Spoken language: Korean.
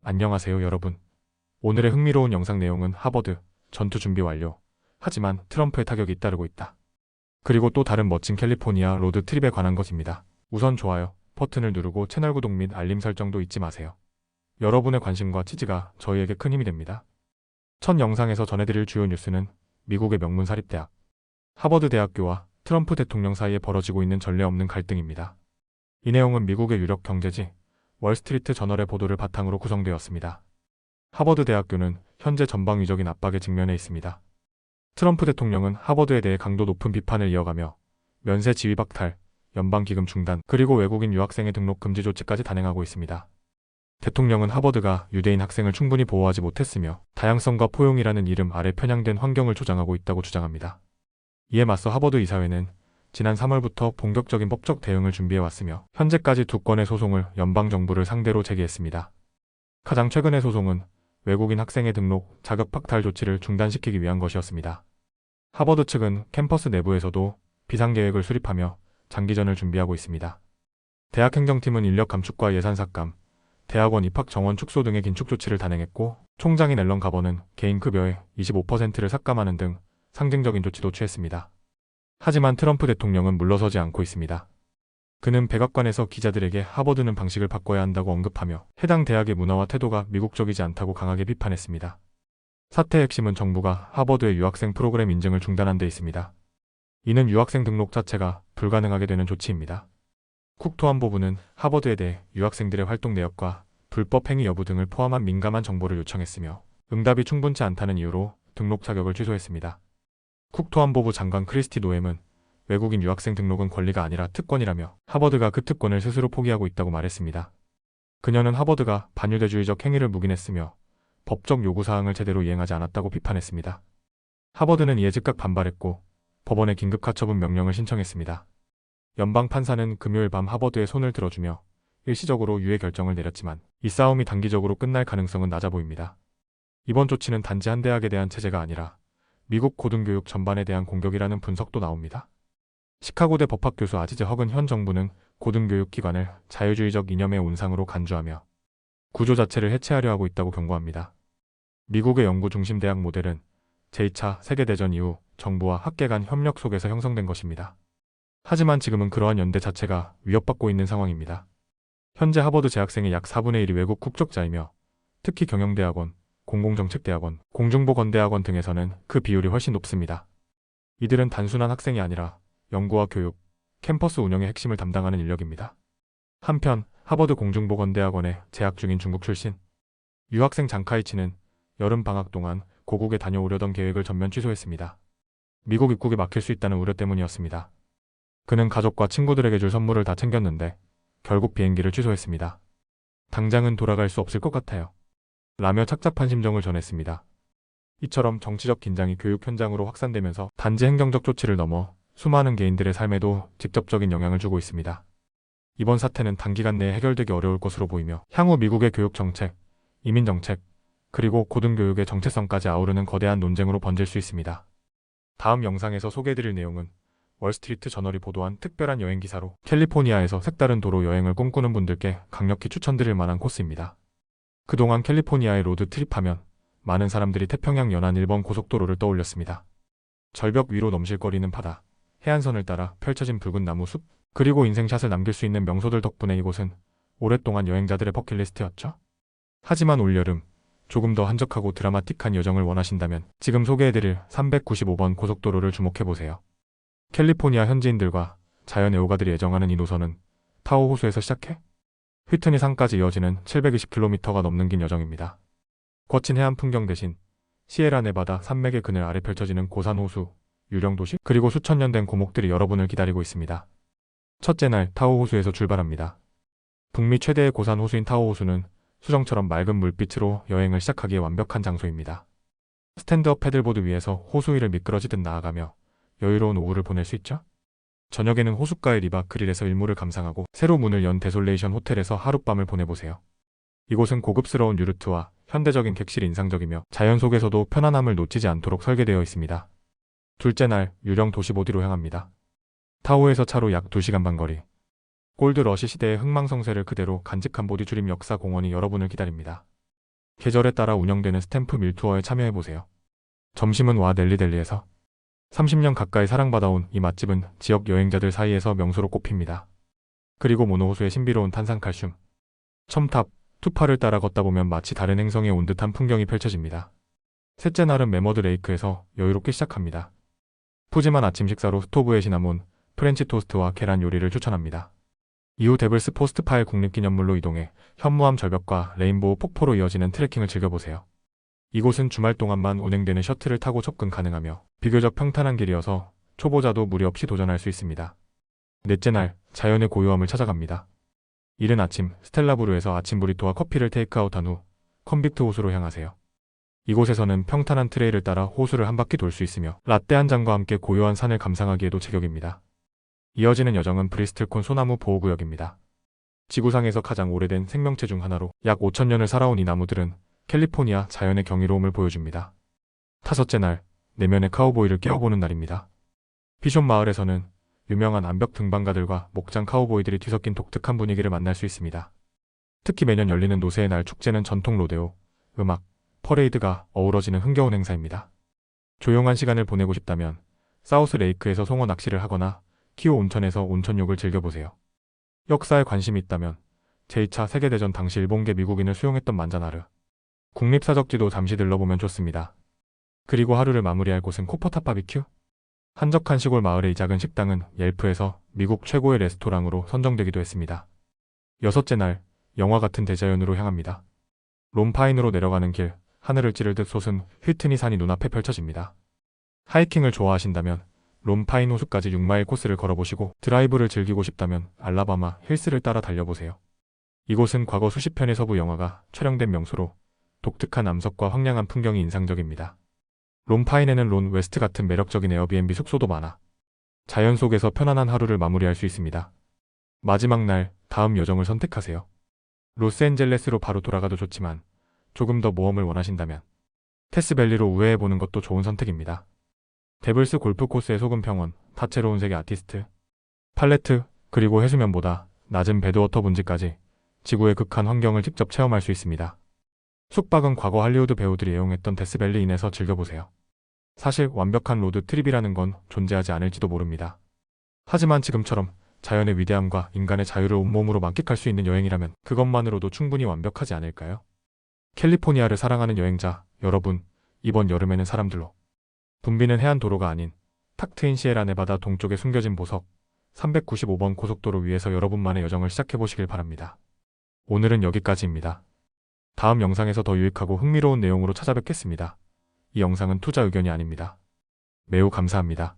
안녕하세요 여러분. 오늘의 흥미로운 영상 내용은 하버드 전투 준비 완료. 하지만 트럼프의 타격이 잇따르고 있다. 그리고 또 다른 멋진 캘리포니아 로드 트립에 관한 것입니다. 우선 좋아요 버튼을 누르고 채널 구독 및 알림 설정도 잊지 마세요. 여러분의 관심과 지지가 저희에게 큰 힘이 됩니다. 첫 영상에서 전해드릴 주요 뉴스는 미국의 명문 사립대학 하버드 대학교와 트럼프 대통령 사이에 벌어지고 있는 전례 없는 갈등입니다. 이 내용은 미국의 유력 경제지 월스트리트 저널의 보도를 바탕으로 구성되었습니다. 하버드 대학교는 현재 전방위적인 압박에 직면해 있습니다. 트럼프 대통령은 하버드에 대해 강도 높은 비판을 이어가며 면세 지위 박탈, 연방기금 중단, 그리고 외국인 유학생의 등록 금지 조치까지 단행하고 있습니다. 대통령은 하버드가 유대인 학생을 충분히 보호하지 못했으며 다양성과 포용이라는 이름 아래 편향된 환경을 조장하고 있다고 주장합니다. 이에 맞서 하버드 이사회는 지난 3월부터 본격적인 법적 대응을 준비해왔으며 현재까지 2건의 소송을 연방정부를 상대로 제기했습니다. 가장 최근의 소송은 외국인 학생의 등록, 자격 박탈 조치를 중단시키기 위한 것이었습니다. 하버드 측은 캠퍼스 내부에서도 비상계획을 수립하며 장기전을 준비하고 있습니다. 대학 행정팀은 인력 감축과 예산 삭감, 대학원 입학 정원 축소 등의 긴축 조치를 단행했고 총장인 앨런 가버는 개인 급여의 25%를 삭감하는 등 상징적인 조치도 취했습니다. 하지만 트럼프 대통령은 물러서지 않고 있습니다. 그는 백악관에서 기자들에게 하버드는 방식을 바꿔야 한다고 언급하며 해당 대학의 문화와 태도가 미국적이지 않다고 강하게 비판했습니다. 사태의 핵심은 정부가 하버드의 유학생 프로그램 인증을 중단한 데 있습니다. 이는 유학생 등록 자체가 불가능하게 되는 조치입니다. 국토안보부는 하버드에 대해 유학생들의 활동 내역과 불법 행위 여부 등을 포함한 민감한 정보를 요청했으며 응답이 충분치 않다는 이유로 등록 자격을 취소했습니다. 국토안보부 장관 크리스티 노엠은 외국인 유학생 등록은 권리가 아니라 특권이라며 하버드가 그 특권을 스스로 포기하고 있다고 말했습니다. 그녀는 하버드가 반유대주의적 행위를 묵인했으며 법적 요구사항을 제대로 이행하지 않았다고 비판했습니다. 하버드는 이에 즉각 반발했고 법원에 긴급 가처분 명령을 신청했습니다. 연방 판사는 금요일 밤 하버드의 손을 들어주며 일시적으로 유예 결정을 내렸지만 이 싸움이 단기적으로 끝날 가능성은 낮아 보입니다. 이번 조치는 단지 한 대학에 대한 체제가 아니라 미국 고등교육 전반에 대한 공격이라는 분석도 나옵니다. 시카고대 법학교수 아지즈 헉은 현 정부는 고등교육기관을 자유주의적 이념의 온상으로 간주하며 구조 자체를 해체하려 하고 있다고 경고합니다. 미국의 연구 중심 대학 모델은 제2차 세계대전 이후 정부와 학계 간 협력 속에서 형성된 것입니다. 하지만 지금은 그러한 연대 자체가 위협받고 있는 상황입니다. 현재 하버드 재학생의 약 4분의 1이 외국 국적자이며 특히 경영대학원, 공공정책대학원, 공중보건대학원 등에서는 그 비율이 훨씬 높습니다. 이들은 단순한 학생이 아니라 연구와 교육, 캠퍼스 운영의 핵심을 담당하는 인력입니다. 한편 하버드 공중보건대학원에 재학 중인 중국 출신 유학생 장카이치는 여름방학 동안 고국에 다녀오려던 계획을 전면 취소했습니다. 미국 입국이 막힐 수 있다는 우려 때문이었습니다. 그는 가족과 친구들에게 줄 선물을 다 챙겼는데 결국 비행기를 취소했습니다. 당장은 돌아갈 수 없을 것 같아요. 라며 착잡한 심정을 전했습니다. 이처럼 정치적 긴장이 교육 현장으로 확산되면서 단지 행정적 조치를 넘어 수많은 개인들의 삶에도 직접적인 영향을 주고 있습니다. 이번 사태는 단기간 내에 해결되기 어려울 것으로 보이며 향후 미국의 교육 정책, 이민 정책, 그리고 고등교육의 정체성까지 아우르는 거대한 논쟁으로 번질 수 있습니다. 다음 영상에서 소개해드릴 내용은 월스트리트 저널이 보도한 특별한 여행 기사로 캘리포니아에서 색다른 도로 여행을 꿈꾸는 분들께 강력히 추천드릴 만한 코스입니다. 그동안 캘리포니아의 로드 트립하면 많은 사람들이 태평양 연안 1번 고속도로를 떠올렸습니다. 절벽 위로 넘실거리는 바다, 해안선을 따라 펼쳐진 붉은 나무 숲, 그리고 인생샷을 남길 수 있는 명소들 덕분에 이곳은 오랫동안 여행자들의 버킷리스트였죠. 하지만 올여름 조금 더 한적하고 드라마틱한 여정을 원하신다면 지금 소개해드릴 395번 고속도로를 주목해보세요. 캘리포니아 현지인들과 자연 애호가들이 애정하는 이 노선은 타호 호수에서 시작해 휘트니 산까지 이어지는 720km가 넘는 긴 여정입니다. 거친 해안 풍경 대신 시에라 네바다 산맥의 그늘 아래 펼쳐지는 고산 호수, 유령 도시, 그리고 수천 년 된 고목들이 여러분을 기다리고 있습니다. 첫째 날 타호 호수에서 출발합니다. 북미 최대의 고산 호수인 타호 호수는 수정처럼 맑은 물빛으로 여행을 시작하기에 완벽한 장소입니다. 스탠드업 패들보드 위에서 호수 위를 미끄러지듯 나아가며 여유로운 오후를 보낼 수 있죠? 저녁에는 호숫가의 리바 그릴에서 일몰을 감상하고 새로 문을 연 데솔레이션 호텔에서 하룻밤을 보내보세요. 이곳은 고급스러운 유르트와 현대적인 객실이 인상적이며 자연 속에서도 편안함을 놓치지 않도록 설계되어 있습니다. 둘째 날 유령 도시보디로 향합니다. 타호에서 차로 약 2시간 반 거리. 골드 러시 시대의 흥망성쇠를 그대로 간직한 보디 주림 역사 공원이 여러분을 기다립니다. 계절에 따라 운영되는 스탬프 밀 투어에 참여해보세요. 점심은 와 넬리델리에서. 30년 가까이 사랑받아온 이 맛집은 지역 여행자들 사이에서 명소로 꼽힙니다. 그리고 모노호수의 신비로운 탄산칼슘, 첨탑, 투파를 따라 걷다 보면 마치 다른 행성에 온 듯한 풍경이 펼쳐집니다. 셋째 날은 메머드 레이크에서 여유롭게 시작합니다. 푸짐한 아침 식사로 스토브에 시나몬, 프렌치 토스트와 계란 요리를 추천합니다. 이후 데블스 포스트파일 국립기념물로 이동해 현무암 절벽과 레인보우 폭포로 이어지는 트레킹을 즐겨보세요. 이곳은 주말 동안만 운행되는 셔틀을 타고 접근 가능하며 비교적 평탄한 길이어서 초보자도 무리 없이 도전할 수 있습니다. 넷째 날, 자연의 고요함을 찾아갑니다. 이른 아침, 스텔라부르에서 아침 브리토와 커피를 테이크아웃한 후 컨빅트 호수로 향하세요. 이곳에서는 평탄한 트레일을 따라 호수를 한 바퀴 돌 수 있으며 라떼 한 잔과 함께 고요한 산을 감상하기에도 제격입니다. 이어지는 여정은 브리스틀콘 소나무 보호구역입니다. 지구상에서 가장 오래된 생명체 중 하나로 약 5,000년을 살아온 이 나무들은 캘리포니아 자연의 경이로움을 보여줍니다. 다섯째 날, 내면의 카우보이를 깨워보는 날입니다. 피숍 마을에서는 유명한 암벽 등반가들과 목장 카우보이들이 뒤섞인 독특한 분위기를 만날 수 있습니다. 특히 매년 열리는 노새의 날 축제는 전통 로데오, 음악, 퍼레이드가 어우러지는 흥겨운 행사입니다. 조용한 시간을 보내고 싶다면 사우스 레이크에서 송어 낚시를 하거나 키오 온천에서 온천욕을 즐겨보세요. 역사에 관심이 있다면 제2차 세계대전 당시 일본계 미국인을 수용했던 만자나르 국립사적지도 잠시 들러보면 좋습니다. 그리고 하루를 마무리할 곳은 코퍼탑 바비큐? 한적한 시골 마을의 이 작은 식당은 옐프에서 미국 최고의 레스토랑으로 선정되기도 했습니다. 여섯째 날, 영화 같은 대자연으로 향합니다. 롬파인으로 내려가는 길, 하늘을 찌를 듯 솟은 휘트니 산이 눈앞에 펼쳐집니다. 하이킹을 좋아하신다면 롬파인 호수까지 6마일 코스를 걸어보시고 드라이브를 즐기고 싶다면 알라바마 힐스를 따라 달려보세요. 이곳은 과거 수십 편의 서부 영화가 촬영된 명소로 독특한 암석과 황량한 풍경이 인상적입니다. 롬파인에는 론 웨스트 같은 매력적인 에어비앤비 숙소도 많아 자연 속에서 편안한 하루를 마무리할 수 있습니다. 마지막 날, 다음 여정을 선택하세요. 로스앤젤레스로 바로 돌아가도 좋지만 조금 더 모험을 원하신다면 테스밸리로 우회해보는 것도 좋은 선택입니다. 데블스 골프 코스의 소금 평원, 다채로운 색의 아티스트, 팔레트, 그리고 해수면보다 낮은 배드워터 분지까지 지구의 극한 환경을 직접 체험할 수 있습니다. 숙박은 과거 할리우드 배우들이 애용했던 데스밸리 인에서 즐겨보세요. 사실 완벽한 로드 트립이라는 건 존재하지 않을지도 모릅니다. 하지만 지금처럼 자연의 위대함과 인간의 자유를 온몸으로 만끽할 수 있는 여행이라면 그것만으로도 충분히 완벽하지 않을까요? 캘리포니아를 사랑하는 여행자 여러분, 이번 여름에는 사람들로 붐비는 해안 도로가 아닌 탁 트인 시에라 네바다 동쪽에 숨겨진 보석 395번 고속도로 위에서 여러분만의 여정을 시작해보시길 바랍니다. 오늘은 여기까지입니다. 다음 영상에서 더 유익하고 흥미로운 내용으로 찾아뵙겠습니다. 이 영상은 투자 의견이 아닙니다. 매우 감사합니다.